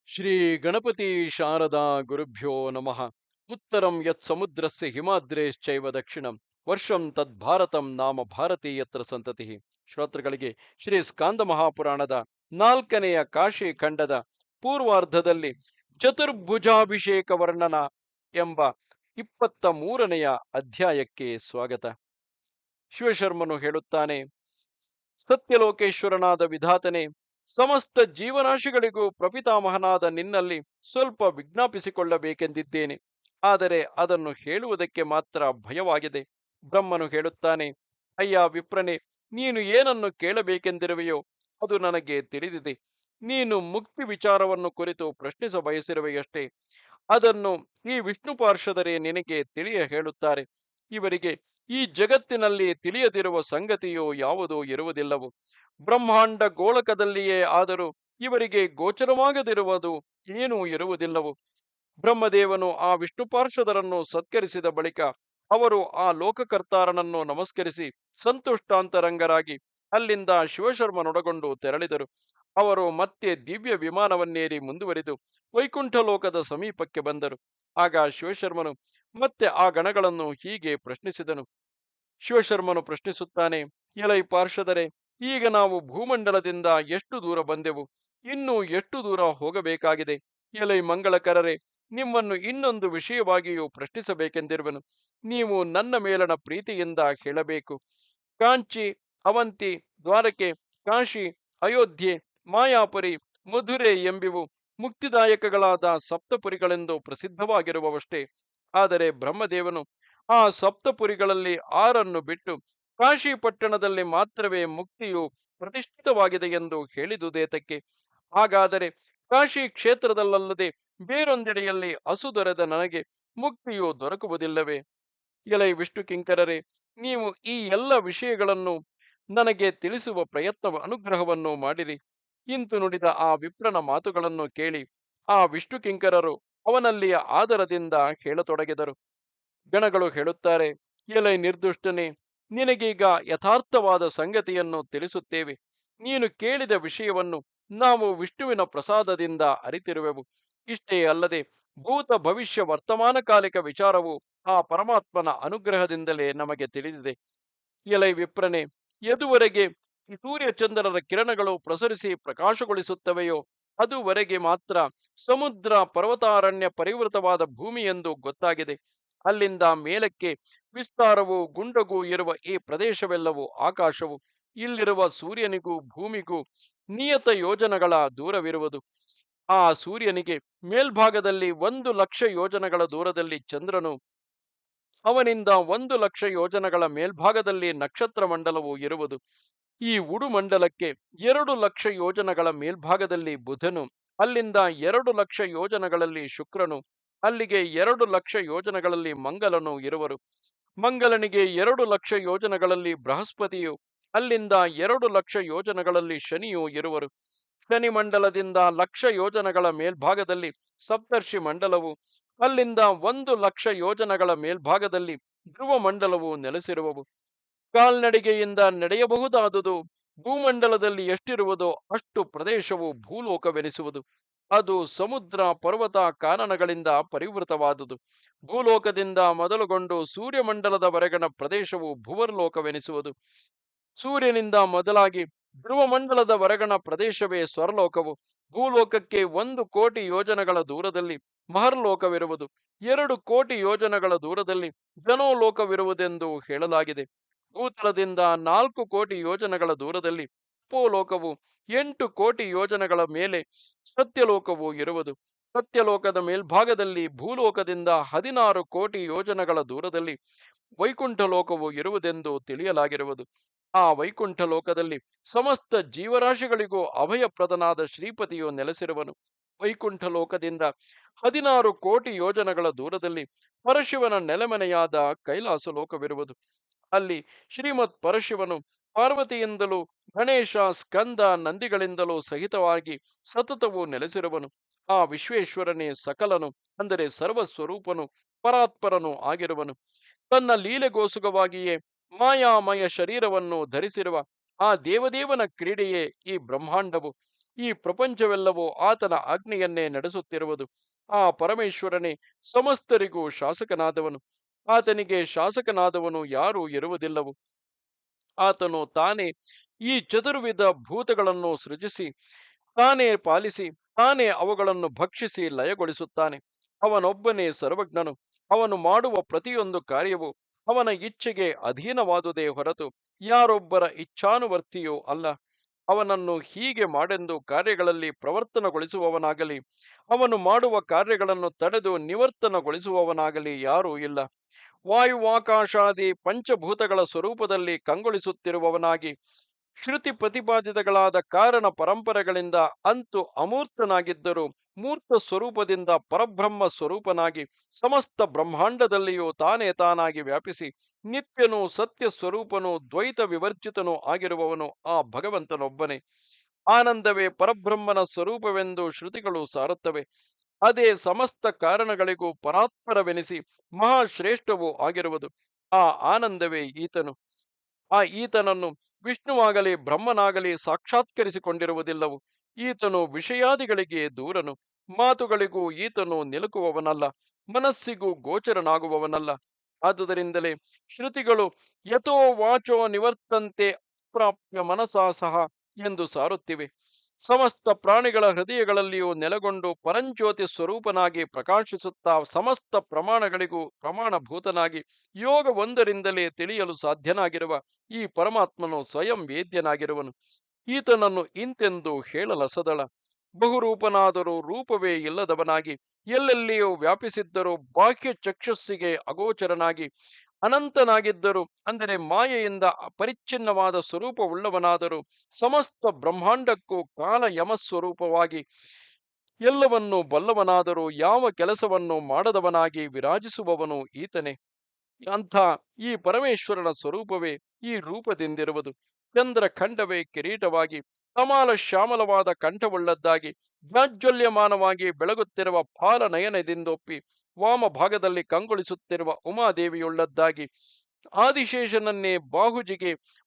ಶ್ರೀ ಗಣಪತಿ ಶಾರದಾ ಗುರುಭ್ಯೋ ನಮಃ. ಉತ್ತರಂ ಯತ್ ಸಮುದ್ರಸ್ಯ ಹಿಮಾದ್ರೇಶ್ಚೈವ ದಕ್ಷಿಣಂ ವರ್ಷಂ ತದ್ಭಾರತಂ ನಾಮ ಭಾರತೀಯತ್ರ ಸಂತತಿ. ಶ್ರೋತೃಗಳಿಗೆ ಶ್ರೀ ಸ್ಕಾಂದ ಮಹಾಪುರಾಣದ 4ನೆಯ ಕಾಶಿ ಖಂಡದ ಪೂರ್ವಾರ್ಧದಲ್ಲಿ ಚತುರ್ಭುಜಾಭಿಷೇಕ ವರ್ಣನ ಎಂಬ 23ನೆಯ ಅಧ್ಯಾಯಕ್ಕೆ ಸ್ವಾಗತ. ಶಿವಶರ್ಮನು ಹೇಳುತ್ತಾನೆ, ಸತ್ಯಲೋಕೇಶ್ವರನಾದ ವಿಧಾತನೇ, ಸಮಸ್ತ ಜೀವರಾಶಿಗಳಿಗೂ ಪ್ರಪಿತಾಮಹನಾದ ನಿನ್ನಲ್ಲಿ ಸ್ವಲ್ಪ ವಿಜ್ಞಾಪಿಸಿಕೊಳ್ಳಬೇಕೆಂದಿದ್ದೇನೆ. ಆದರೆ ಅದನ್ನು ಹೇಳುವುದಕ್ಕೆ ಮಾತ್ರ ಭಯವಾಗಿದೆ. ಬ್ರಹ್ಮನು ಹೇಳುತ್ತಾನೆ, ಅಯ್ಯ ವಿಪ್ರನೇ, ನೀನು ಏನನ್ನು ಕೇಳಬೇಕೆಂದಿರುವೆಯೋ ಅದು ನನಗೆ ತಿಳಿದಿದೆ. ನೀನು ಮುಕ್ತಿ ವಿಚಾರವನ್ನು ಕುರಿತು ಪ್ರಶ್ನಿಸ ಬಯಸಿರುವೆಯಷ್ಟೇ. ಅದನ್ನು ಈ ವಿಷ್ಣು ಪಾರ್ಷದರೇ ನಿನಗೆ ತಿಳಿಯ ಹೇಳುತ್ತಾರೆ. ಇವರಿಗೆ ಈ ಜಗತ್ತಿನಲ್ಲಿ ತಿಳಿಯದಿರುವ ಸಂಗತಿಯೋ ಯಾವುದೋ ಇರುವುದಿಲ್ಲವು. ಬ್ರಹ್ಮಾಂಡ ಗೋಳಕದಲ್ಲಿಯೇ ಆದರೂ ಇವರಿಗೆ ಗೋಚರವಾಗದಿರುವುದು ಏನೂ ಇರುವುದಿಲ್ಲವು. ಬ್ರಹ್ಮದೇವನು ಆ ವಿಷ್ಣು ಪಾರ್ಷದರನ್ನು ಸತ್ಕರಿಸಿದ ಬಳಿಕ ಅವರು ಆ ಲೋಕಕರ್ತಾರನನ್ನು ನಮಸ್ಕರಿಸಿ ಸಂತುಷ್ಟಾಂತರಂಗರಾಗಿ ಅಲ್ಲಿಂದ ಶಿವಶರ್ಮನೊಡಗೊಂಡು ತೆರಳಿದರು. ಅವರು ಮತ್ತೆ ದಿವ್ಯ ವಿಮಾನವನ್ನೇರಿ ಮುಂದುವರಿದು ವೈಕುಂಠ ಲೋಕದ ಸಮೀಪಕ್ಕೆ ಬಂದರು. ಆಗ ಶಿವಶರ್ಮನು ಮತ್ತೆ ಆ ಗಣಗಳನ್ನು ಹೀಗೆ ಪ್ರಶ್ನಿಸಿದನು. ಶಿವಶರ್ಮನು ಪ್ರಶ್ನಿಸುತ್ತಾನೆ, ಎಲೈ ಪಾರ್ಷದರೇ, ಈಗ ನಾವು ಭೂಮಂಡಲದಿಂದ ಎಷ್ಟು ದೂರ ಬಂದೆವು? ಇನ್ನೂ ಎಷ್ಟು ದೂರ ಹೋಗಬೇಕಾಗಿದೆ? ಎಲೈ ಮಂಗಳಕರರೇ, ನಿಮ್ಮನ್ನು ಇನ್ನೊಂದು ವಿಷಯವಾಗಿಯೂ ಪ್ರಶ್ನಿಸಬೇಕೆಂದಿರುವನು. ನೀವು ನನ್ನ ಮೇಲಣ ಪ್ರೀತಿಯಿಂದ ಹೇಳಬೇಕು. ಕಾಂಚಿ, ಅವಂತಿ, ದ್ವಾರಕೆ, ಕಾಶಿ, ಅಯೋಧ್ಯೆ, ಮಾಯಾಪುರಿ, ಮಧುರೆ ಎಂಬಿವು ಮುಕ್ತಿದಾಯಕಗಳಾದ ಸಪ್ತಪುರಿಗಳೆಂದು ಪ್ರಸಿದ್ಧವಾಗಿರುವವಷ್ಟೇ. ಆದರೆ ಬ್ರಹ್ಮದೇವನು ಆ ಸಪ್ತಪುರಿಗಳಲ್ಲಿ 6 ಬಿಟ್ಟು ಕಾಶಿ ಪಟ್ಟಣದಲ್ಲಿ ಮಾತ್ರವೇ ಮುಕ್ತಿಯು ಪ್ರತಿಷ್ಠಿತವಾಗಿದೆ ಎಂದು ಹೇಳಿದುದೇತಕ್ಕೆ? ಹಾಗಾದರೆ ಕಾಶಿ ಕ್ಷೇತ್ರದಲ್ಲಲ್ಲದೆ ಬೇರೊಂದೆಡೆಯಲ್ಲಿ ಹಸು ದೊರೆದ ನನಗೆ ಮುಕ್ತಿಯು ದೊರಕುವುದಿಲ್ಲವೇ? ಎಲೈ ವಿಷ್ಣು ಕಿಂಕರರೇ, ನೀವು ಈ ಎಲ್ಲ ವಿಷಯಗಳನ್ನು ನನಗೆ ತಿಳಿಸುವ ಅನುಗ್ರಹವನ್ನು ಮಾಡಿರಿ. ಇಂತು ನುಡಿದ ಆ ವಿಪ್ರನ ಮಾತುಗಳನ್ನು ಕೇಳಿ ಆ ವಿಷ್ಣು ಕಿಂಕರರು ಅವನಲ್ಲಿಯ ಆದರದಿಂದ ಹೇಳತೊಡಗಿದರು. ಗಣಗಳು ಹೇಳುತ್ತಾರೆ, ಎಲೈ ನಿರ್ದುಷ್ಟನೇ, ನಿನಗೀಗ ಯಥಾರ್ಥವಾದ ಸಂಗತಿಯನ್ನು ತಿಳಿಸುತ್ತೇವೆ. ನೀನು ಕೇಳಿದ ವಿಷಯವನ್ನು ನಾವು ವಿಷ್ಣುವಿನ ಪ್ರಸಾದದಿಂದ ಅರಿತಿರುವೆವು. ಇಷ್ಟೇ ಅಲ್ಲದೆ ಭೂತ ಭವಿಷ್ಯ ವರ್ತಮಾನ ಕಾಲಿಕ ವಿಚಾರವು ಆ ಪರಮಾತ್ಮನ ಅನುಗ್ರಹದಿಂದಲೇ ನಮಗೆ ತಿಳಿದಿದೆ. ಎಲೈ ವಿಪ್ರನೇ, ಎದುವರೆಗೆ ಈ ಸೂರ್ಯಚಂದ್ರರ ಕಿರಣಗಳು ಪ್ರಸರಿಸಿ ಪ್ರಕಾಶಗೊಳಿಸುತ್ತವೆಯೋ ಅದುವರೆಗೆ ಮಾತ್ರ ಸಮುದ್ರ ಪರ್ವತಾರಣ್ಯ ಪರಿವೃತವಾದ ಭೂಮಿ ಎಂದು ಗೊತ್ತಾಗಿದೆ. ಅಲ್ಲಿಂದ ಮೇಲಕ್ಕೆ ವಿಸ್ತಾರವೂ ಗುಂಡಗೂ ಇರುವ ಈ ಪ್ರದೇಶವೆಲ್ಲವೂ ಆಕಾಶವು. ಇಲ್ಲಿರುವ ಸೂರ್ಯನಿಗೂ ಭೂಮಿಗೂ ನಿಯತ ಯೋಜನಗಳ ದೂರವಿರುವುದು. ಆ ಸೂರ್ಯನಿಗೆ ಮೇಲ್ಭಾಗದಲ್ಲಿ 1,00,000 ಯೋಜನಗಳ ದೂರದಲ್ಲಿ ಚಂದ್ರನು, ಅವನಿಂದ 1,00,000 ಯೋಜನಗಳ ಮೇಲ್ಭಾಗದಲ್ಲಿ ನಕ್ಷತ್ರ ಮಂಡಲವು ಇರುವುದು. ಈ ಉಡುಮಂಡಲಕ್ಕೆ 2,00,000 ಯೋಜನಗಳ ಮೇಲ್ಭಾಗದಲ್ಲಿ ಬುಧನು, ಅಲ್ಲಿಂದ 2,00,000 ಯೋಜನಗಳಲ್ಲಿ ಶುಕ್ರನು, ಅಲ್ಲಿಗೆ 2,00,000 ಯೋಜನಗಳಲ್ಲಿ ಮಂಗಲನು ಇರುವರು. ಮಂಗಲನಿಗೆ 2,00,000 ಯೋಜನಗಳಲ್ಲಿ ಬೃಹಸ್ಪತಿಯು, ಅಲ್ಲಿಂದ 2,00,000 ಯೋಜನಗಳಲ್ಲಿ ಶನಿಯು ಇರುವರು. ಶನಿ ಮಂಡಲದಿಂದ 1,00,000 ಯೋಜನಗಳ ಮೇಲ್ಭಾಗದಲ್ಲಿ ಸಪ್ತರ್ಷಿ ಮಂಡಲವು, ಅಲ್ಲಿಂದ 1,00,000 ಯೋಜನಗಳ ಮೇಲ್ಭಾಗದಲ್ಲಿ ಧ್ರುವ ಮಂಡಲವು ನೆಲೆಸಿರುವವು. ಕಾಲ್ನಡಿಗೆಯಿಂದ ನಡೆಯಬಹುದಾದುದು ಭೂಮಂಡಲದಲ್ಲಿ ಎಷ್ಟಿರುವುದೋ ಅಷ್ಟು ಪ್ರದೇಶವು ಭೂಲೋಕವೆನಿಸುವುದು. ಅದು ಸಮುದ್ರ ಪರ್ವತ ಕಾನನಗಳಿಂದ ಪರಿವೃತವಾದುದು. ಭೂಲೋಕದಿಂದ ಮೊದಲುಗೊಂಡು ಸೂರ್ಯಮಂಡಲದವರೆಗಣ ಪ್ರದೇಶವು ಭುವರ್ಲೋಕವೆನಿಸುವುದು. ಸೂರ್ಯನಿಂದ ಮೊದಲಾಗಿ ಧ್ರುವಮಂಡಲದ ಹೊರಗಣ ಪ್ರದೇಶವೇ ಸ್ವರ್ಲೋಕವು. ಭೂಲೋಕಕ್ಕೆ 1,00,00,000 ಯೋಜನಗಳ ದೂರದಲ್ಲಿ ಮಹರ್ಲೋಕವಿರುವುದು. 2,00,00,000 ಯೋಜನಗಳ ದೂರದಲ್ಲಿ ಜನೋಲೋಕವಿರುವುದೆಂದು ಹೇಳಲಾಗಿದೆ. ಭೂತಲದಿಂದ 4,00,00,000 ಯೋಜನಗಳ ದೂರದಲ್ಲಿ ಅಪೋಲೋಕವು, 8,00,00,000 ಯೋಜನಗಳ ಮೇಲೆ ಸತ್ಯಲೋಕವು ಇರುವುದು. ಸತ್ಯಲೋಕದ ಮೇಲ್ಭಾಗದಲ್ಲಿ ಭೂಲೋಕದಿಂದ 16,00,00,000 ಯೋಜನಗಳ ದೂರದಲ್ಲಿ ವೈಕುಂಠ ಲೋಕವು ಇರುವುದೆಂದು ತಿಳಿಯಲಾಗಿರುವುದು. ಆ ವೈಕುಂಠ ಲೋಕದಲ್ಲಿ ಸಮಸ್ತ ಜೀವರಾಶಿಗಳಿಗೂ ಅಭಯಪ್ರದನಾದ ಶ್ರೀಪತಿಯು ನೆಲೆಸಿರುವನು. ವೈಕುಂಠ ಲೋಕದಿಂದ 16,00,00,000 ಯೋಜನಗಳ ದೂರದಲ್ಲಿ ಪರಶಿವನ ನೆಲೆಮನೆಯಾದ ಕೈಲಾಸ ಲೋಕವಿರುವುದು. ಅಲ್ಲಿ ಶ್ರೀಮತ್ ಪರಶಿವನು ಪಾರ್ವತಿಯಿಂದಲೂ ಗಣೇಶ, ಸ್ಕಂದ, ನಂದಿಗಳಿಂದಲೂ ಸಹಿತವಾಗಿ ಸತತವು ನೆಲೆಸಿರುವನು. ಆ ವಿಶ್ವೇಶ್ವರನೇ ಸಕಲನು, ಅಂದರೆ ಸರ್ವಸ್ವರೂಪನು, ಪರಾತ್ಪರನು ಆಗಿರುವನು. ತನ್ನ ಲೀಲೆಗೋಸುಗವಾಗಿಯೇ ಮಾಯಾಮಯ ಶರೀರವನ್ನು ಧರಿಸಿರುವ ಆ ದೇವದೇವನ ಕ್ರೀಡೆಯೇ ಈ ಬ್ರಹ್ಮಾಂಡವು. ಈ ಪ್ರಪಂಚವೆಲ್ಲವೂ ಆತನ ಆಜ್ಞೆಯನ್ನೇ ನಡೆಸುತ್ತಿರುವುದು. ಆ ಪರಮೇಶ್ವರನೇ ಸಮಸ್ತರಿಗೂ ಶಾಸಕನಾದವನು. ಆತನಿಗೆ ಶಾಸಕನಾದವನು ಯಾರೂ ಇರುವುದಿಲ್ಲವು. ಆತನು ತಾನೇ ಈ ಚತುರ್ವಿಧ ಭೂತಗಳನ್ನು ಸೃಜಿಸಿ, ತಾನೇ ಪಾಲಿಸಿ, ತಾನೇ ಅವುಗಳನ್ನು ಭಕ್ಷಿಸಿ ಲಯಗೊಳಿಸುತ್ತಾನೆ. ಅವನೊಬ್ಬನೇ ಸರ್ವಜ್ಞನು. ಅವನು ಮಾಡುವ ಪ್ರತಿಯೊಂದು ಕಾರ್ಯವು ಅವನ ಇಚ್ಛೆಗೆ ಅಧೀನವಾದುದೇ ಹೊರತು ಯಾರೊಬ್ಬರ ಇಚ್ಛಾನುವರ್ತಿಯೂ ಅಲ್ಲ. ಅವನನ್ನು ಹೀಗೆ ಮಾಡೆಂದು ಕಾರ್ಯಗಳಲ್ಲಿ ಪ್ರವರ್ತನಗೊಳಿಸುವವನಾಗಲಿ, ಅವನು ಮಾಡುವ ಕಾರ್ಯಗಳನ್ನು ತಡೆದು ನಿವರ್ತನಗೊಳಿಸುವವನಾಗಲಿ ಯಾರೂ ಇಲ್ಲ. ವಾಯುವಾಕಾಶಾದಿ ಪಂಚಭೂತಗಳ ಸ್ವರೂಪದಲ್ಲಿ ಕಂಗೊಳಿಸುತ್ತಿರುವವನಾಗಿ, ಶ್ರುತಿ ಪ್ರತಿಪಾದಿತಗಳಾದ ಕಾರಣ ಪರಂಪರೆಗಳಿಂದ ಅಂತೂ ಅಮೂರ್ತನಾಗಿದ್ದರೂ ಮೂರ್ತ ಸ್ವರೂಪದಿಂದ ಪರಬ್ರಹ್ಮ ಸ್ವರೂಪನಾಗಿ ಸಮಸ್ತ ಬ್ರಹ್ಮಾಂಡದಲ್ಲಿಯೂ ತಾನೇ ತಾನಾಗಿ ವ್ಯಾಪಿಸಿ ನಿತ್ಯನೂ ಸತ್ಯ ಸ್ವರೂಪನೂ ದ್ವೈತ ವಿವರ್ಜಿತನೂ ಆಗಿರುವವನು ಆ ಭಗವಂತನೊಬ್ಬನೇ. ಆನಂದವೇ ಪರಬ್ರಹ್ಮನ ಸ್ವರೂಪವೆಂದು ಶ್ರುತಿಗಳು ಸಾರುತ್ತವೆ. ಅದೇ ಸಮಸ್ತ ಕಾರಣಗಳಿಗೂ ಪರಾತ್ಪರವೆನಿಸಿ ಮಹಾಶ್ರೇಷ್ಠವೂ ಆಗಿರುವುದು. ಆ ಆನಂದವೇ ಈತನು. ಆ ಈತನನ್ನು ವಿಷ್ಣುವಾಗಲಿ ಬ್ರಹ್ಮನಾಗಲಿ ಸಾಕ್ಷಾತ್ಕರಿಸಿಕೊಂಡಿರುವುದಿಲ್ಲವು. ಈತನು ವಿಷಯಾದಿಗಳಿಗೆ ದೂರನು. ಮಾತುಗಳಿಗೂ ಈತನು ನಿಲುಕುವವನಲ್ಲ, ಮನಸ್ಸಿಗೂ ಗೋಚರನಾಗುವವನಲ್ಲ. ಆದುದರಿಂದಲೇ ಶ್ರುತಿಗಳು ಯಥೋ ವಾಚೋ ನಿವರ್ತಂತೆ ಅಪ್ರಾಪ್ಯ ಮನಸಾ ಸಹ ಎಂದು ಸಾರುತ್ತಿವೆ. ಸಮಸ್ತ ಪ್ರಾಣಿಗಳ ಹೃದಯಗಳಲ್ಲಿಯೂ ನೆಲೆಗೊಂಡು ಪರಂಜ್ಯೋತಿ ಸ್ವರೂಪನಾಗಿ ಪ್ರಕಾಶಿಸುತ್ತಾ ಸಮಸ್ತ ಪ್ರಮಾಣಗಳಿಗೂ ಪ್ರಮಾಣಭೂತನಾಗಿ ಯೋಗವೊಂದರಿಂದಲೇ ತಿಳಿಯಲು ಸಾಧ್ಯನಾಗಿರುವ ಈ ಪರಮಾತ್ಮನು ಸ್ವಯಂ ವೇದ್ಯನಾಗಿರುವನು. ಈತನನ್ನು ಇಂತೆಂದು ಹೇಳಲಸದಳ. ಬಹುರೂಪನಾದರೂ ರೂಪವೇ ಇಲ್ಲದವನಾಗಿ, ಎಲ್ಲೆಲ್ಲಿಯೂ ವ್ಯಾಪಿಸಿದ್ದರೂ ಬಾಹ್ಯ ಚಕ್ಷುಸ್ಸಿಗೆ ಅಗೋಚರನಾಗಿ, ಅನಂತನಾಗಿದ್ದರೂ ಅಂದರೆ ಮಾಯೆಯಿಂದ ಪರಿಚ್ಛಿನ್ನವಾದ ಸ್ವರೂಪವುಳ್ಳವನಾದರೂ ಸಮಸ್ತ ಬ್ರಹ್ಮಾಂಡಕ್ಕೂ ಕಾಲ ಯಮಸ್ವರೂಪವಾಗಿ, ಎಲ್ಲವನ್ನೂ ಬಲ್ಲವನಾದರೂ ಯಾವ ಕೆಲಸವನ್ನು ಮಾಡದವನಾಗಿ ವಿರಾಜಿಸುವವನು ಈತನೇ. ಅಂಥ ಈ ಪರಮೇಶ್ವರನ ಸ್ವರೂಪವೇ ಈ ರೂಪದಿಂದಿರುವುದು. ಚಂದ್ರ ಖಂಡವೇ ಕಿರೀಟವಾಗಿ, ಕಮಾಲ ಶ್ಯಾಮಲವಾದ ಕಂಠವುಳ್ಳದ್ದಾಗಿ, ಜಾಜ್ವಲ್ಯಮಾನವಾಗಿ ಬೆಳಗುತ್ತಿರುವ ಪಾಲನಯನದಿಂದೊಪ್ಪಿ ವಾಮ ಭಾಗದಲ್ಲಿ ಕಂಗೊಳಿಸುತ್ತಿರುವ ಉಮಾದೇವಿಯುಳ್ಳದ್ದಾಗಿ, ಆದಿಶೇಷನನ್ನೇ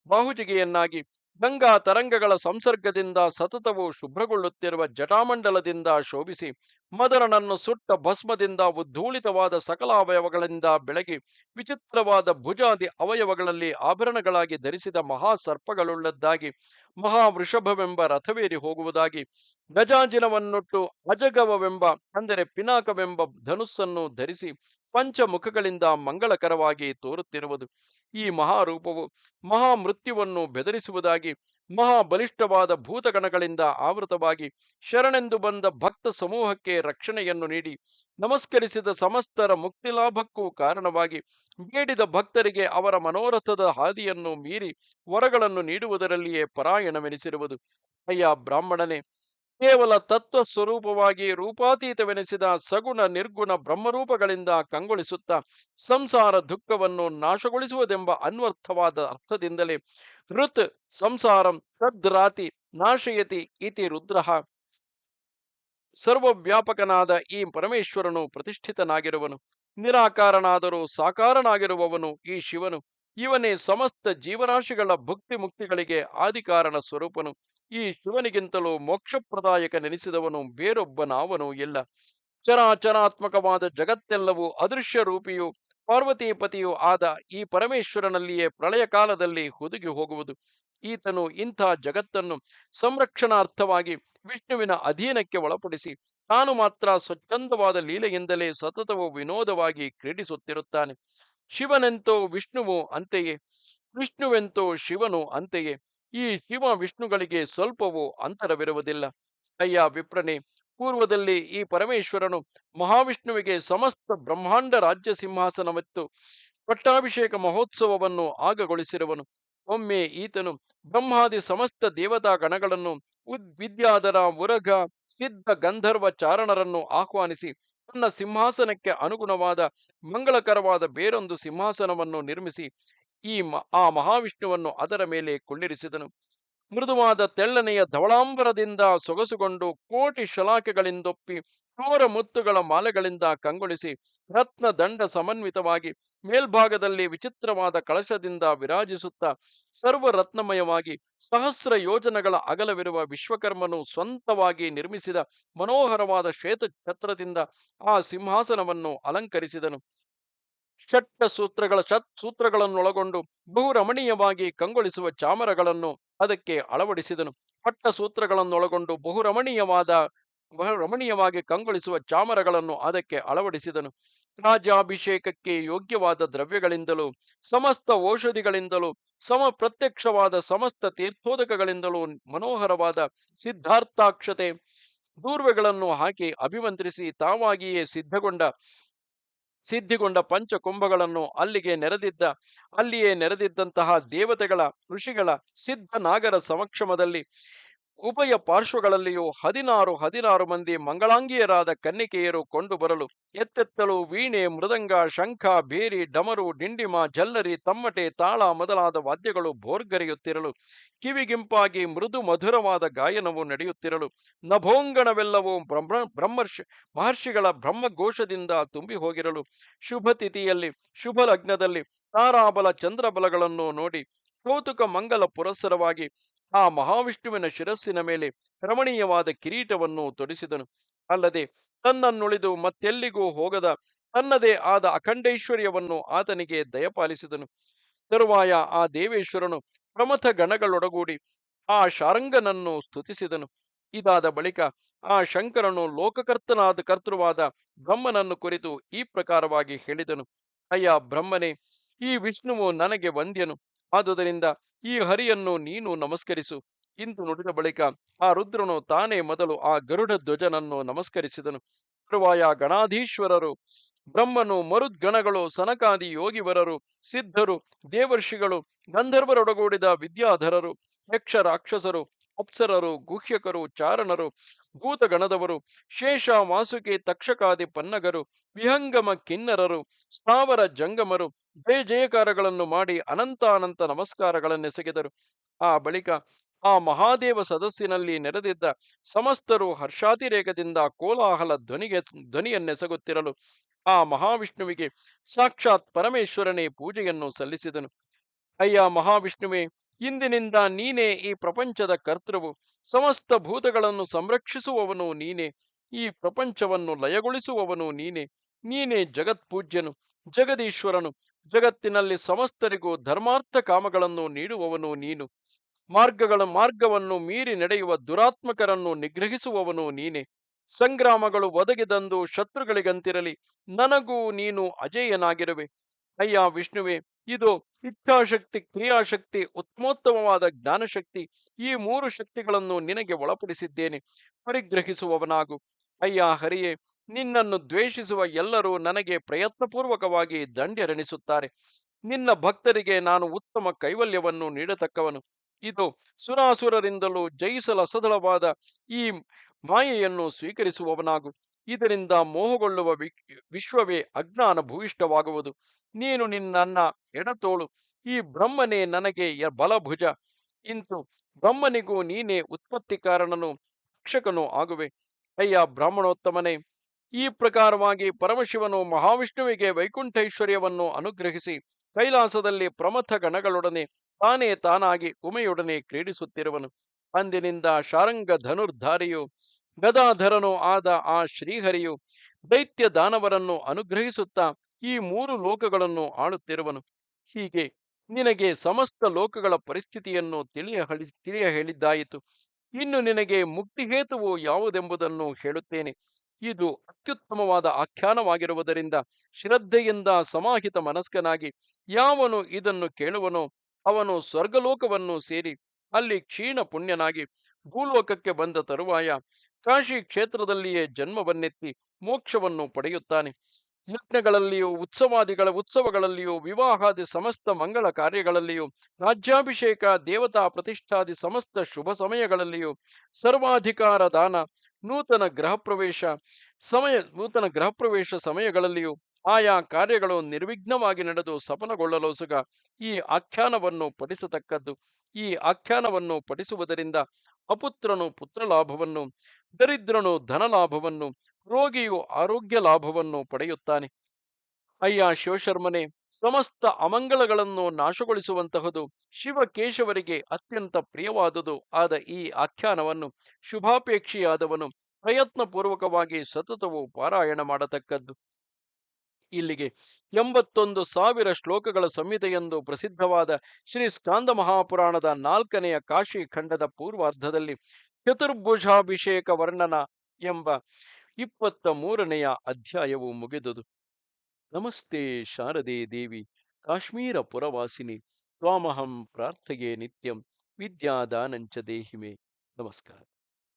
ಬಾಹುಜಿಗೆಯನ್ನಾಗಿ, ಗಂಗಾ ತರಂಗಗಳ ಸಂಸರ್ಗದಿಂದ ಸತತವೂ ಶುಭ್ರಗೊಳ್ಳುತ್ತಿರುವ ಜಟಾಮಂಡಲದಿಂದ ಶೋಭಿಸಿ, ಮದರನನ್ನು ಸುಟ್ಟ ಭಸ್ಮದಿಂದ ಉದ್ಧೂಳಿತವಾದ ಸಕಲಾವಯವಗಳಿಂದ ಬೆಳಗಿ, ವಿಚಿತ್ರವಾದ ಭುಜಾದಿ ಅವಯವಗಳಲ್ಲಿ ಆಭರಣಗಳಾಗಿ ಧರಿಸಿದ ಮಹಾಸರ್ಪಗಳುಳ್ಳದ್ದಾಗಿ, ಮಹಾವೃಷಭವೆಂಬ ರಥವೇರಿ ಹೋಗುವುದಾಗಿ, ಗಜಾಜಿನವನ್ನುಟ್ಟು ಅಜಗವವೆಂಬ ಅಂದರೆ ಪಿನಾಕವೆಂಬ ಧನುಸ್ಸನ್ನು ಧರಿಸಿ ಪಂಚಮುಖಗಳಿಂದ ಮಂಗಳಕರವಾಗಿ ತೋರುತ್ತಿರುವುದು. ಈ ಮಹಾರೂಪವು ಮಹಾಮೃತ್ಯುವನ್ನು ಬೆದರಿಸುವುದಾಗಿ, ಮಹಾಬಲಿಷ್ಠವಾದ ಭೂತಗಣಗಳಿಂದ ಆವೃತವಾಗಿ, ಶರಣೆಂದು ಬಂದ ಭಕ್ತ ಸಮೂಹಕ್ಕೆ ರಕ್ಷಣೆಯನ್ನು ನೀಡಿ, ನಮಸ್ಕರಿಸಿದ ಸಮಸ್ತರ ಮುಕ್ತಿಲಾಭಕ್ಕೂ ಕಾರಣವಾಗಿ, ಬೇಡಿದ ಭಕ್ತರಿಗೆ ಅವರ ಮನೋರಥದ ಹಾದಿಯನ್ನು ಮೀರಿ ವರಗಳನ್ನು ನೀಡುವುದರಲ್ಲಿಯೇ ಪರಾಯಣವೆನಿಸಿರುವುದು. ಅಯ್ಯ ಬ್ರಾಹ್ಮಣನೇ, ಕೇವಲ ತತ್ವ ಸ್ವರೂಪವಾಗಿ ರೂಪಾತೀತವೆನಿಸಿದ ಸಗುಣ ನಿರ್ಗುಣ ಬ್ರಹ್ಮರೂಪಗಳಿಂದ ಕಂಗೊಳಿಸುತ್ತಾ ಸಂಸಾರ ದುಃಖವನ್ನು ನಾಶಗೊಳಿಸುವುದೆಂಬ ಅನ್ವರ್ಥವಾದ ಅರ್ಥದಿಂದಲೇ ಋತ್ ಸಂಸಾರಂ ತದ್ರಾತಿ ನಾಶಯತಿ ಇತಿ ರುದ್ರಃ. ಸರ್ವವ್ಯಾಪಕನಾದ ಈ ಪರಮೇಶ್ವರನು ಪ್ರತಿಷ್ಠಿತನಾಗಿರುವನು. ನಿರಾಕಾರನಾದರೂ ಸಾಕಾರನಾಗಿರುವವನು ಈ ಶಿವನು. ಇವನೇ ಸಮಸ್ತ ಜೀವರಾಶಿಗಳ ಭುಕ್ತಿ ಮುಕ್ತಿಗಳಿಗೆ ಆದಿಕಾರಣ ಸ್ವರೂಪನು. ಈ ಶಿವನಿಗಿಂತಲೂ ಮೋಕ್ಷಪ್ರದಾಯಕನೆನಿಸಿದವನು ಬೇರೊಬ್ಬನಾವನೂ ಇಲ್ಲ. ಚರಾಚರಾತ್ಮಕವಾದ ಜಗತ್ತೆಲ್ಲವೂ ಅದೃಶ್ಯ ರೂಪಿಯೂ ಪಾರ್ವತೀಪತಿಯೂ ಆದ ಈ ಪರಮೇಶ್ವರನಲ್ಲಿಯೇ ಪ್ರಳಯ ಕಾಲದಲ್ಲಿ ಹುದುಗಿ ಹೋಗುವುದು. ಈತನು ಇಂಥ ಜಗತ್ತನ್ನು ಸಂರಕ್ಷಣಾರ್ಥವಾಗಿ ವಿಷ್ಣುವಿನ ಅಧೀನಕ್ಕೆ ಒಳಪಡಿಸಿ ತಾನು ಮಾತ್ರ ಸ್ವಚ್ಛಂದವಾದ ಲೀಲೆಯಿಂದಲೇ ಸತತವೂ ವಿನೋದವಾಗಿ ಕ್ರೀಡಿಸುತ್ತಿರುತ್ತಾನೆ. ಶಿವನೆಂತೋ ವಿಷ್ಣುವು ಅಂತೆಯೇ, ವಿಷ್ಣುವೆಂತೋ ಶಿವನು ಅಂತೆಯೇ. ಈ ಶಿವ ವಿಷ್ಣುಗಳಿಗೆ ಸ್ವಲ್ಪವೂ ಅಂತರವಿರುವುದಿಲ್ಲ. ಅಯ್ಯ ವಿಪ್ರನೇ, ಪೂರ್ವದಲ್ಲಿ ಈ ಪರಮೇಶ್ವರನು ಮಹಾವಿಷ್ಣುವಿಗೆ ಸಮಸ್ತ ಬ್ರಹ್ಮಾಂಡ ರಾಜ್ಯ ಸಿಂಹಾಸನವಿತ್ತು ಪಟ್ಟಾಭಿಷೇಕ ಮಹೋತ್ಸವವನ್ನು ಆಗಗೊಳಿಸಿರುವನು. ಒಮ್ಮೆ ಈತನು ಬ್ರಹ್ಮಾದಿ ಸಮಸ್ತ ದೇವತಾ ಗಣಗಳನ್ನು ವಿದ್ಯಾಧರ ಉರಗ ಸಿದ್ಧ ಗಂಧರ್ವ ಚಾರಣರನ್ನು ಆಹ್ವಾನಿಸಿ ತನ್ನ ಸಿಂಹಾಸನಕ್ಕೆ ಅನುಗುಣವಾದ ಮಂಗಳಕರವಾದ ಬೇರೊಂದು ಸಿಂಹಾಸನವನ್ನು ನಿರ್ಮಿಸಿ ಆ ಮಹಾವಿಷ್ಣುವನ್ನು ಅದರ ಮೇಲೆ ಕುಳ್ಳಿರಿಸಿದನು. ಮೃದುವಾದ ತೆಳ್ಳನೆಯ ಧವಳಾಂಬರದಿಂದ ಸೊಗಸುಗೊಂಡು ಕೋಟಿ ಶಲಾಕೆಗಳಿಂದೊಪ್ಪಿ ಕ್ರೂರ ಮುತ್ತುಗಳ ಮಾಲೆಗಳಿಂದ ಕಂಗೊಳಿಸಿ ರತ್ನ ದಂಡ ಸಮನ್ವಿತವಾಗಿ ಮೇಲ್ಭಾಗದಲ್ಲಿ ವಿಚಿತ್ರವಾದ ಕಳಶದಿಂದ ವಿರಾಜಿಸುತ್ತಾ ಸರ್ವರತ್ನಮಯವಾಗಿ ಸಹಸ್ರ ಯೋಜನಗಳ ಅಗಲವಿರುವ ವಿಶ್ವಕರ್ಮನು ಸ್ವಂತವಾಗಿ ನಿರ್ಮಿಸಿದ ಮನೋಹರವಾದ ಶ್ವೇತ ಛತ್ರದಿಂದ ಆ ಸಿಂಹಾಸನವನ್ನು ಅಲಂಕರಿಸಿದನು. ಸೂತ್ರಗಳನ್ನೊಳಗೊಂಡು ಬಹು ರಮಣೀಯವಾಗಿ ಕಂಗೊಳಿಸುವ ಚಾಮರಗಳನ್ನು ಅದಕ್ಕೆ ಅಳವಡಿಸಿದನು. ಪಟ್ಟ ಸೂತ್ರಗಳನ್ನೊಳಗೊಂಡು ಬಹು ರಮಣೀಯವಾಗಿ ಕಂಗೊಳಿಸುವ ಚಾಮರಗಳನ್ನು ಅದಕ್ಕೆ ಅಳವಡಿಸಿದನು. ರಾಜ್ಯಾಭಿಷೇಕಕ್ಕೆ ಯೋಗ್ಯವಾದ ದ್ರವ್ಯಗಳಿಂದಲೂ ಸಮಸ್ತ ಔಷಧಿಗಳಿಂದಲೂ ಪ್ರತ್ಯಕ್ಷವಾದ ಸಮಸ್ತ ತೀರ್ಥೋದಕಗಳಿಂದಲೂ ಮನೋಹರವಾದ ಸಿದ್ಧಾರ್ಥಾಕ್ಷತೆ ದೂರ್ವೆಗಳನ್ನು ಹಾಕಿ ಅಭಿಮಂತ್ರಿಸಿ ತಾವಾಗಿಯೇ ಸಿದ್ಧಿಗೊಂಡ ಪಂಚಕುಂಭಗಳನ್ನು ಅಲ್ಲಿಯೇ ನೆರೆದಿದ್ದಂತಹ ದೇವತೆಗಳ ಋಷಿಗಳ ಸಿದ್ಧ ನಾಗರ ಸಮಕ್ಷಮದಲ್ಲಿ ಉಭಯ ಪಾರ್ಶ್ವಗಳಲ್ಲಿಯೂ 16 ಮಂದಿ ಮಂಗಳಾಂಗಿಯರಾದ ಕನ್ನಿಕೆಯರು ಕೊಂಡು ಬರಲು ಎತ್ತೆತ್ತಲು ವೀಣೆ, ಮೃದಂಗ, ಶಂಖ, ಬೇರಿ, ಡಮರು, ಡಿಂಡಿಮ, ಜಲ್ಲರಿ, ತಮ್ಮಟೆ, ತಾಳ ಮೊದಲಾದ ವಾದ್ಯಗಳು ಭೋರ್ಗರೆಯುತ್ತಿರಲು ಕಿವಿಗಿಂಪಾಗಿ ಮೃದು ಮಧುರವಾದ ಗಾಯನವು ನಡೆಯುತ್ತಿರಲು ನಭೋಂಗಣವೆಲ್ಲವೂ ಮಹರ್ಷಿಗಳ ಬ್ರಹ್ಮಘೋಷದಿಂದ ತುಂಬಿ ಹೋಗಿರಲು ಶುಭ ತಿಥಿಯಲ್ಲಿ ಶುಭ ಲಗ್ನದಲ್ಲಿ ತಾರಾಬಲ ಚಂದ್ರಬಲಗಳನ್ನು ನೋಡಿ ಕೌತುಕ ಮಂಗಲ ಪುರಸ್ಸರವಾಗಿ ಆ ಮಹಾವಿಷ್ಣುವಿನ ಶಿರಸ್ಸಿನ ಮೇಲೆ ರಮಣೀಯವಾದ ಕಿರೀಟವನ್ನು ತೊಡಿಸಿದನು. ಅಲ್ಲದೆ ತನ್ನನ್ನುಳಿದು ಮತ್ತೆಲ್ಲಿಗೂ ಹೋಗದ ತನ್ನದೇ ಆದ ಅಖಂಡೈಶ್ವರ್ಯವನ್ನು ಆತನಿಗೆ ದಯಪಾಲಿಸಿದನು. ತರುವಾಯ ಆ ದೇವೇಶ್ವರನು ಪ್ರಮಥ ಗಣಗಳೊಡಗೂಡಿ ಆ ಶಾರಂಗನನ್ನು ಸ್ತುತಿಸಿದನು. ಇದಾದ ಬಳಿಕ ಆ ಶಂಕರನು ಕರ್ತೃವಾದ ಬ್ರಹ್ಮನನ್ನು ಕುರಿತು ಈ ಪ್ರಕಾರವಾಗಿ ಹೇಳಿದನು. ಅಯ್ಯ ಬ್ರಹ್ಮನೇ, ಈ ವಿಷ್ಣುವು ನನಗೆ ವಂದ್ಯನು. ಆದುದರಿಂದ ಈ ಹರಿಯನ್ನು ನೀನು ನಮಸ್ಕರಿಸು. ಇಂದು ನುಡಿದ ಬಳಿಕ ಆ ರುದ್ರನು ತಾನೇ ಮೊದಲು ಆ ಗರುಡ ಧ್ವಜನನ್ನು ನಮಸ್ಕರಿಸಿದನು. ತರುವಾಯ ಗಣಾಧೀಶ್ವರರು, ಬ್ರಹ್ಮನು, ಮರುದ್ಗಣಗಳು, ಸನಕಾದಿ ಯೋಗಿವರರು, ಸಿದ್ಧರು, ದೇವರ್ಷಿಗಳು, ಗಂಧರ್ವರೊಡಗೂಡಿದ ವಿದ್ಯಾಧರರು, ಯಕ್ಷ ರಾಕ್ಷಸರು, ಅಪ್ಸರರು, ಗುಹ್ಯಕರು, ಚಾರಣರು, ಭೂತಗಣದವರು, ಶೇಷ, ವಾಸುಕಿ, ತಕ್ಷಕಾದಿ ಪನ್ನಗರು, ವಿಹಂಗಮ ಕಿನ್ನರರು, ಸ್ಥಾವರ ಜಂಗಮರು ಜಯ ಜಯಕಾರಗಳನ್ನು ಮಾಡಿ ಅನಂತ ನಮಸ್ಕಾರಗಳನ್ನೆಸಗಿದರು. ಆ ಬಳಿಕ ಆ ಮಹಾದೇವ ಸದಸ್ಸಿನಲ್ಲಿ ನೆರೆದಿದ್ದ ಸಮಸ್ತರು ಹರ್ಷಾತಿರೇಕದಿಂದ ಕೋಲಾಹಲ ಧ್ವನಿಯನ್ನೆಸಗುತ್ತಿರಲು ಆ ಮಹಾವಿಷ್ಣುವಿಗೆ ಸಾಕ್ಷಾತ್ ಪರಮೇಶ್ವರನೇ ಪೂಜೆಯನ್ನು ಸಲ್ಲಿಸಿದನು. ಅಯ್ಯ ಮಹಾವಿಷ್ಣುವೇ, ಇಂದಿನಿಂದ ನೀನೇ ಈ ಪ್ರಪಂಚದ ಕರ್ತೃವು, ಸಮಸ್ತ ಭೂತಗಳನ್ನು ಸಂರಕ್ಷಿಸುವವನು ನೀನೇ, ಈ ಪ್ರಪಂಚವನ್ನು ಲಯಗೊಳಿಸುವವನು ನೀನೇ ಜಗತ್ಪೂಜ್ಯನು, ಜಗದೀಶ್ವರನು, ಜಗತ್ತಿನಲ್ಲಿ ಸಮಸ್ತರಿಗೂ ಧರ್ಮಾರ್ಥ ಕಾಮಗಳನ್ನು ನೀಡುವವನು ನೀನು. ಮಾರ್ಗವನ್ನು ಮೀರಿ ನಡೆಯುವ ದುರಾತ್ಮಕರನ್ನು ನಿಗ್ರಹಿಸುವವನು ನೀನೆ. ಸಂಗ್ರಾಮಗಳು ಒದಗಿದಂದು ಶತ್ರುಗಳಿಗಂತಿರಲಿ ನನಗೂ ನೀನು ಅಜೇಯನಾಗಿರುವೆ. ಅಯ್ಯ ವಿಷ್ಣುವೆ, ಇದು ಇಚ್ಛಾಶಕ್ತಿ, ಕ್ರಿಯಾಶಕ್ತಿ, ಉತ್ತಮೋತ್ತಮವಾದ ಜ್ಞಾನಶಕ್ತಿ, ಈ 3 ಶಕ್ತಿಗಳನ್ನು ನಿನಗೆ ಒಳಪಡಿಸಿದ್ದೇನೆ. ಪರಿಗ್ರಹಿಸುವವನಾಗು. ಅಯ್ಯ ಹರಿಯೇ, ನಿನ್ನನ್ನು ದ್ವೇಷಿಸುವ ಎಲ್ಲರೂ ನನಗೆ ಪ್ರಯತ್ನಪೂರ್ವಕವಾಗಿ ದಂಡ್ಯರೆಣಿಸುತ್ತಾರೆ. ನಿನ್ನ ಭಕ್ತರಿಗೆ ನಾನು ಉತ್ತಮ ಕೈವಲ್ಯವನ್ನು ನೀಡತಕ್ಕವನು. ಇದು ಸುರಾಸುರರಿಂದಲೂ ಜಯಿಸಲಸದಳವಾದ ಈ ಮಾಯೆಯನ್ನು ಸ್ವೀಕರಿಸುವವನಾಗು. ಇದರಿಂದ ಮೋಹಗೊಳ್ಳುವ ವಿಶ್ವವೇ ಅಜ್ಞಾನ ಭೂಯಿಷ್ಠವಾಗುವುದು. ನೀನು ನನ್ನ ಎಡತೋಳು, ಈ ಬ್ರಹ್ಮನೇ ನನಗೆ ಬಲಭುಜ. ಇಂತು ಬ್ರಹ್ಮನಿಗೂ ನೀನೇ ಉತ್ಪತ್ತಿ ಕಾರಣನು, ರಕ್ಷಕನೂ ಆಗುವೆ. ಅಯ್ಯ ಬ್ರಾಹ್ಮಣೋತ್ತಮನೇ, ಈ ಪ್ರಕಾರವಾಗಿ ಪರಮಶಿವನು ಮಹಾವಿಷ್ಣುವಿಗೆ ವೈಕುಂಠೈಶ್ವರ್ಯವನ್ನು ಅನುಗ್ರಹಿಸಿ ಕೈಲಾಸದಲ್ಲಿ ಪ್ರಮಥ ಗಣಗಳೊಡನೆ ತಾನಾಗಿ ಉಮೆಯೊಡನೆ ಕ್ರೀಡಿಸುತ್ತಿರುವನು. ಅಂದಿನಿಂದ ಶಾರಂಗ ಧನುರ್ಧಾರಿಯು ಗದಾಧರನೂ ಆದ ಆ ಶ್ರೀಹರಿಯು ದೈತ್ಯ ದಾನವರನ್ನು ಅನುಗ್ರಹಿಸುತ್ತಾ ಈ 3 ಲೋಕಗಳನ್ನು ಆಳುತ್ತಿರುವನು. ಹೀಗೆ ನಿನಗೆ ಸಮಸ್ತ ಲೋಕಗಳ ಪರಿಸ್ಥಿತಿಯನ್ನು ತಿಳಿಯ ಹೇಳಿದ್ದಾಯಿತು. ಇನ್ನು ನಿನಗೆ ಮುಕ್ತಿಹೇತುವು ಯಾವುದೆಂಬುದನ್ನು ಹೇಳುತ್ತೇನೆ. ಇದು ಅತ್ಯುತ್ತಮವಾದ ಆಖ್ಯಾನವಾಗಿರುವುದರಿಂದ ಶ್ರದ್ಧೆಯಿಂದ ಸಮಾಹಿತ ಮನಸ್ಕನಾಗಿ ಯಾವನು ಇದನ್ನು ಕೇಳುವನೋ ಅವನು ಸ್ವರ್ಗಲೋಕವನ್ನು ಸೇರಿ ಅಲ್ಲಿ ಕ್ಷೀಣ ಪುಣ್ಯನಾಗಿ ಭೂಲೋಕಕ್ಕೆ ಬಂದ ತರುವಾಯ ಕಾಶಿ ಕ್ಷೇತ್ರದಲ್ಲಿಯೇ ಜನ್ಮವನ್ನೆತ್ತಿ ಮೋಕ್ಷವನ್ನು ಪಡೆಯುತ್ತಾನೆ. ಯಜ್ಞಗಳಲ್ಲಿಯೂ ಉತ್ಸವಗಳಲ್ಲಿಯೂ ವಿವಾಹಾದಿ ಸಮಸ್ತ ಮಂಗಳ ಕಾರ್ಯಗಳಲ್ಲಿಯೂ ರಾಜ್ಯಾಭಿಷೇಕ ದೇವತಾ ಪ್ರತಿಷ್ಠಾದಿ ಸಮಸ್ತ ಶುಭ ಸಮಯಗಳಲ್ಲಿಯೂ ಸರ್ವಾಧಿಕಾರ ದಾನ ನೂತನ ಗೃಹ ಪ್ರವೇಶ ಸಮಯಗಳಲ್ಲಿಯೂ ಆಯಾ ಕಾರ್ಯಗಳು ನಿರ್ವಿಘ್ನವಾಗಿ ನಡೆದು ಸಫಲಗೊಳ್ಳಲೋಸುಗ ಈ ಆಖ್ಯಾನವನ್ನು ಪಠಿಸತಕ್ಕದ್ದು. ಈ ಆಖ್ಯಾನವನ್ನು ಪಠಿಸುವುದರಿಂದ ಅಪುತ್ರನು ಪುತ್ರ ಲಾಭವನ್ನು, ದರಿದ್ರನು ಧನ ಲಾಭವನ್ನು, ರೋಗಿಯು ಆರೋಗ್ಯ ಲಾಭವನ್ನು ಪಡೆಯುತ್ತಾನೆ. ಅಯ್ಯ ಶಿವಶರ್ಮನೆ, ಸಮಸ್ತ ಅಮಂಗಳಗಳನ್ನು ನಾಶಗೊಳಿಸುವಂತಹದು, ಶಿವಕೇಶವರಿಗೆ ಅತ್ಯಂತ ಪ್ರಿಯವಾದುದು ಆದ ಈ ಆಖ್ಯಾನವನ್ನು ಶುಭಾಪೇಕ್ಷಿಯಾದವನು ಪ್ರಯತ್ನಪೂರ್ವಕವಾಗಿ ಸತತವು ಪಾರಾಯಣ ಮಾಡತಕ್ಕದ್ದು. ಇಲ್ಲಿಗೆ 81,000 ಶ್ಲೋಕಗಳ ಸಂಹಿತೆಯೆಂದು ಪ್ರಸಿದ್ಧವಾದ ಶ್ರೀ ಸ್ಕಾಂದ ಮಹಾಪುರಾಣದ 4ನೆಯ ಕಾಶಿ ಖಂಡದ ಪೂರ್ವಾರ್ಧದಲ್ಲಿ ಚತುರ್ಭುಜಾಭಿಷೇಕ ವರ್ಣನ ಎಂಬ 23ನೆಯ ಅಧ್ಯಾಯವು ಮುಗಿದುದು. ನಮಸ್ತೆ ಶಾರದೆ ದೇವಿ ಕಾಶ್ಮೀರ ಪುರವಾಸಿನಿ ತ್ವಾಮಹಂ ಪ್ರಾರ್ಥೆಯೇ ನಿತ್ಯಂ ವಿದ್ಯಾದಾನಂಚ ದೇಹಿಮೆ. ನಮಸ್ಕಾರ.